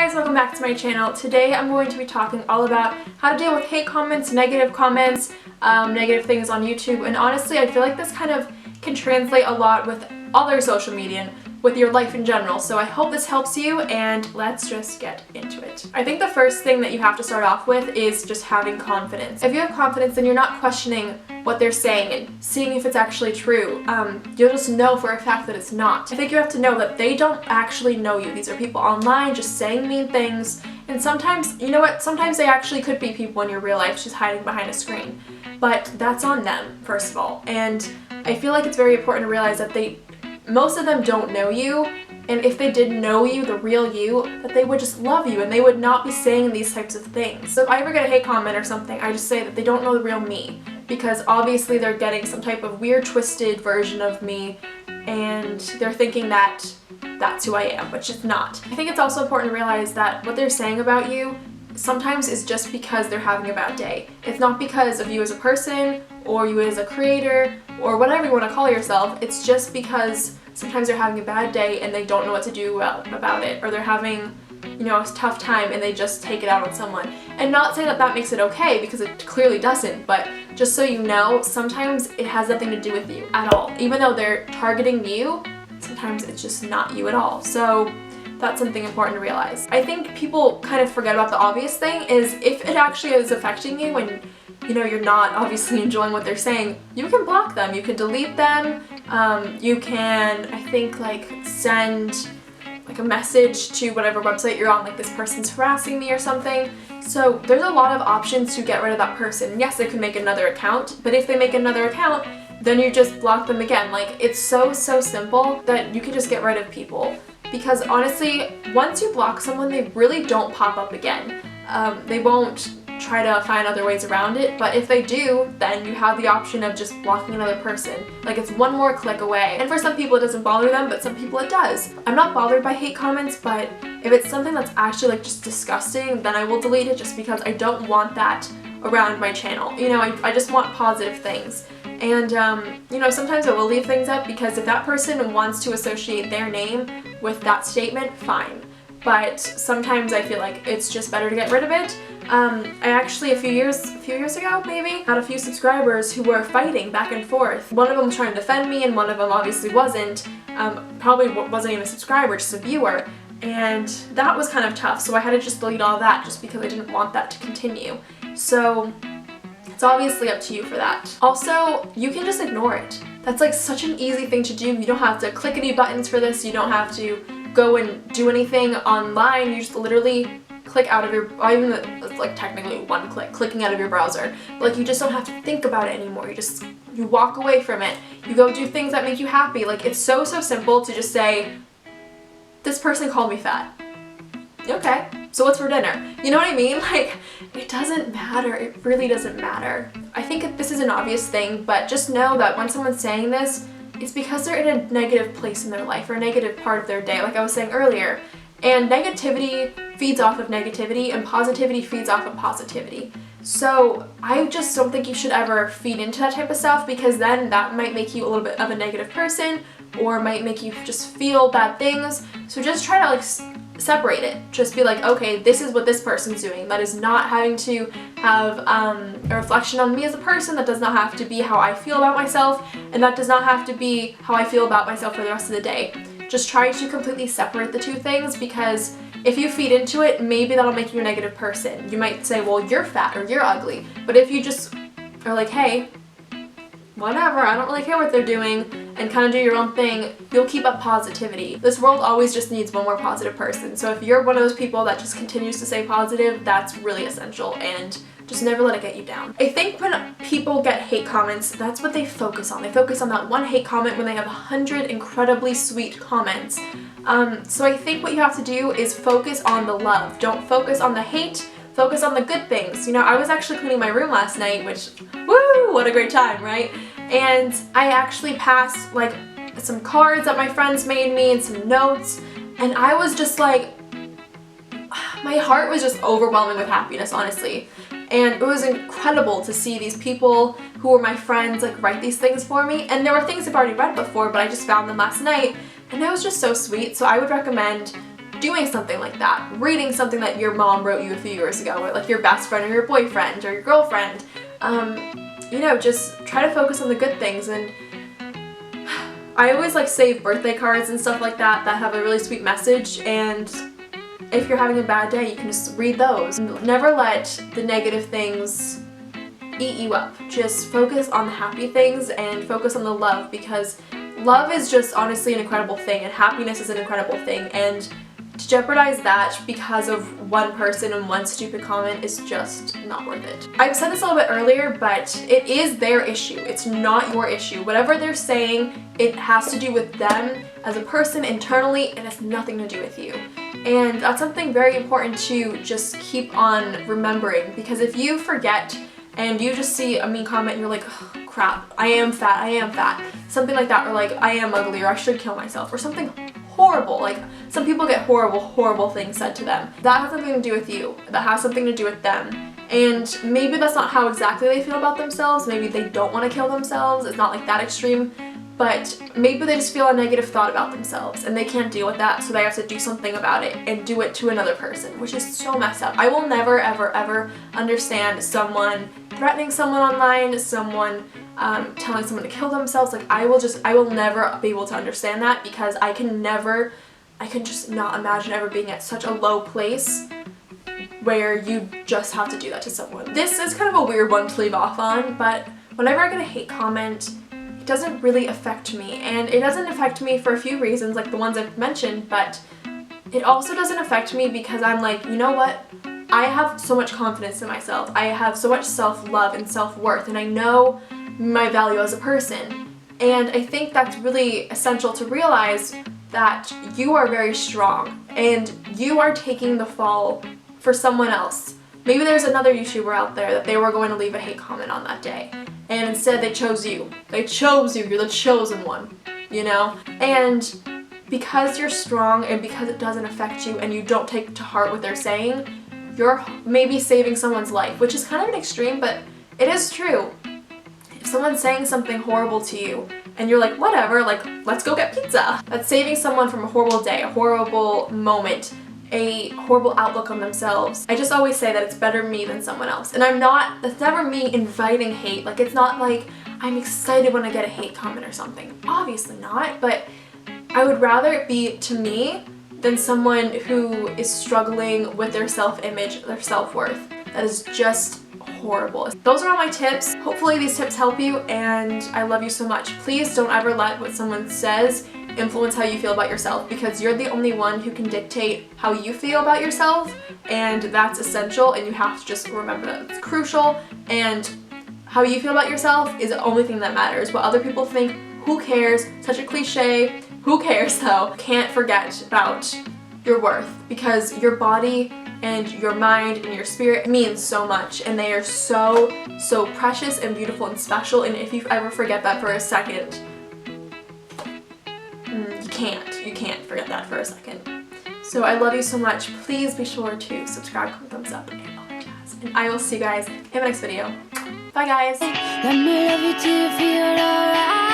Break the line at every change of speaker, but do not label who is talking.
guys, welcome back to my channel. Today I'm going to be talking all about how to deal with hate comments, negative things on YouTube, and honestly I feel like this kind of can translate a lot with other social media and with your life in general, so I hope this helps you, and let's just get into it. I think the first thing that you have to start off with is just having confidence. If you have confidence, then you're not questioning what they're saying and seeing if it's actually true. You'll just know for a fact that it's not. I think you have to know that they don't actually know you. These are people online just saying mean things, and sometimes, you know what, sometimes they actually could be people in your real life just hiding behind a screen. But that's on them, first of all. And I feel like it's very important to realize that most of them don't know you, and if they did know you, the real you, that they would just love you and they would not be saying these types of things. So if I ever get a hate comment or something, I just say that they don't know the real me, because obviously they're getting some type of weird, twisted version of me, and they're thinking that that's who I am, which it's not. I think it's also important to realize that what they're saying about you sometimes is just because they're having a bad day. It's not because of you as a person, or you as a creator, or whatever you want to call yourself. It's just because sometimes they're having a bad day and they don't know what to do about it, or they're having, you know, a tough time and they just take it out on someone. And not saying that that makes it okay, because it clearly doesn't, but just so you know, sometimes it has nothing to do with you at all. Even though they're targeting you, sometimes it's just not you at all. So that's something important to realize. I think people kind of forget about the obvious thing is if it actually is affecting you and you know you're not obviously enjoying what they're saying, you can block them, you can delete them, you can, I think, like send like a message to whatever website you're on, like this person's harassing me or something. So there's a lot of options to get rid of that person. Yes, they could make another account, but if they make another account, then you just block them again. Like, it's so simple that you can just get rid of people. Because honestly, once you block someone, they really don't pop up again. They won't try to find other ways around it, but if they do, then you have the option of just blocking another person. Like, it's one more click away. And for some people it doesn't bother them, but some people it does. I'm not bothered by hate comments, but if it's something that's actually like just disgusting, then I will delete it, just because I don't want that around my channel. You know, I just want positive things. And you know, sometimes I will leave things up, because if that person wants to associate their name with that statement, fine. But sometimes I feel like it's just better to get rid of it. I actually, a few years ago maybe, had a few subscribers who were fighting back and forth. One of them was trying to defend me, and one of them obviously wasn't. Probably wasn't even a subscriber, just a viewer. And that was kind of tough, so I had to just delete all that just because I didn't want that to continue. So it's obviously up to you for that. Also, you can just ignore it. That's like such an easy thing to do. You don't have to click any buttons for this. You don't have to go and do anything online. You just literally click out of your, even it's like technically one click, clicking out of your browser. But like, you just don't have to think about it anymore. You walk away from it. You go do things that make you happy. Like, it's so simple to just say, this person called me fat. Okay, so what's for dinner? You know what I mean? Like, it doesn't matter. It really doesn't matter. I think this is an obvious thing, but just know that when someone's saying this, it's because they're in a negative place in their life, or a negative part of their day, like I was saying earlier. And negativity feeds off of negativity, and positivity feeds off of positivity. So I just don't think you should ever feed into that type of stuff, because then that might make you a little bit of a negative person, or might make you just feel bad things. So just try to like separate it. Just be like, okay, this is what this person's doing. That is not having to have a reflection on me as a person. That does not have to be how I feel about myself, and that does not have to be how I feel about myself for the rest of the day. Just try to completely separate the two things, because if you feed into it, maybe that'll make you a negative person. You might say, well, you're fat or you're ugly. But if you just are like, hey, whatever, I don't really care what they're doing, and kind of do your own thing, you'll keep up positivity. This world always just needs one more positive person. So if you're one of those people that just continues to say positive, that's really essential, and just never let it get you down. I think when people get hate comments, that's what they focus on. They focus on that one hate comment when they have 100 incredibly sweet comments. So I think what you have to do is focus on the love. Don't focus on the hate. Focus on the good things. You know, I was actually cleaning my room last night, which, woo, what a great time, right? And I actually passed like some cards that my friends made me and some notes, and I was just like, my heart was just overwhelming with happiness, honestly. And it was incredible to see these people who were my friends like write these things for me. And there were things I've already read before, but I just found them last night, and it was just so sweet. So I would recommend doing something like that, reading something that your mom wrote you a few years ago, or like your best friend or your boyfriend or your girlfriend. You know, just try to focus on the good things. And I always like save birthday cards and stuff like that have a really sweet message, and if you're having a bad day, you can just read those. Never let the negative things eat you up. Just focus on the happy things and focus on the love, because love is just honestly an incredible thing, and happiness is an incredible thing, and to jeopardize that because of one person and one stupid comment is just not worth it. I've said this a little bit earlier, but it is their issue. It's not your issue. Whatever they're saying, it has to do with them as a person internally. It has nothing to do with you. And that's something very important to just keep on remembering, because if you forget and you just see a mean comment and you're like, oh, crap, I am fat, something like that, or like, I am ugly, or I should kill myself, or something horrible. Like, some people get horrible things said to them. That has nothing to do with you. That has something to do with them. And maybe that's not how exactly they feel about themselves. Maybe they don't want to kill themselves. It's not like that extreme. But maybe they just feel a negative thought about themselves and they can't deal with that, so they have to do something about it and do it to another person, which is so messed up. I will never, ever understand someone threatening someone online, someone telling someone to kill themselves. Like, I will never be able to understand that, because I can just not imagine ever being at such a low place where you just have to do that to someone. This is kind of a weird one to leave off on, but whenever I get a hate comment, it doesn't really affect me, and it doesn't affect me for a few reasons, like the ones I've mentioned, but it also doesn't affect me because I'm like, you know what? I have so much confidence in myself. I have so much self-love and self-worth, and I know my value as a person. And I think that's really essential to realize that you are very strong and you are taking the fall for someone else. Maybe there's another YouTuber out there that they were going to leave a hate comment on that day, and instead they chose you. They chose you. You're the chosen one, you know? And because you're strong and because it doesn't affect you and you don't take to heart what they're saying, you're maybe saving someone's life, which is kind of an extreme, but it is true. If someone's saying something horrible to you and you're like, whatever, like, let's go get pizza, that's saving someone from a horrible day, a horrible moment, a horrible outlook on themselves. I just always say that it's better me than someone else. And that's never me inviting hate. Like, it's not like I'm excited when I get a hate comment or something. Obviously not, but I would rather it be to me than someone who is struggling with their self-image, their self-worth. That is just horrible. Those are all my tips. Hopefully these tips help you, and I love you so much. Please don't ever let what someone says influence how you feel about yourself, because you're the only one who can dictate how you feel about yourself, and that's essential, and you have to just remember that it's crucial. And how you feel about yourself is the only thing that matters. What other people think, who cares? Such a cliche. Who cares though? Can't forget about your worth, because your body and your mind and your spirit means so much, and they are so precious and beautiful and special. And if you ever forget that for a second, you can't forget that for a second. So I love you so much. Please be sure to subscribe, comment, thumbs up, and all that jazz. And I will see you guys in my next video. Bye guys!
Let me love you till you feel alright.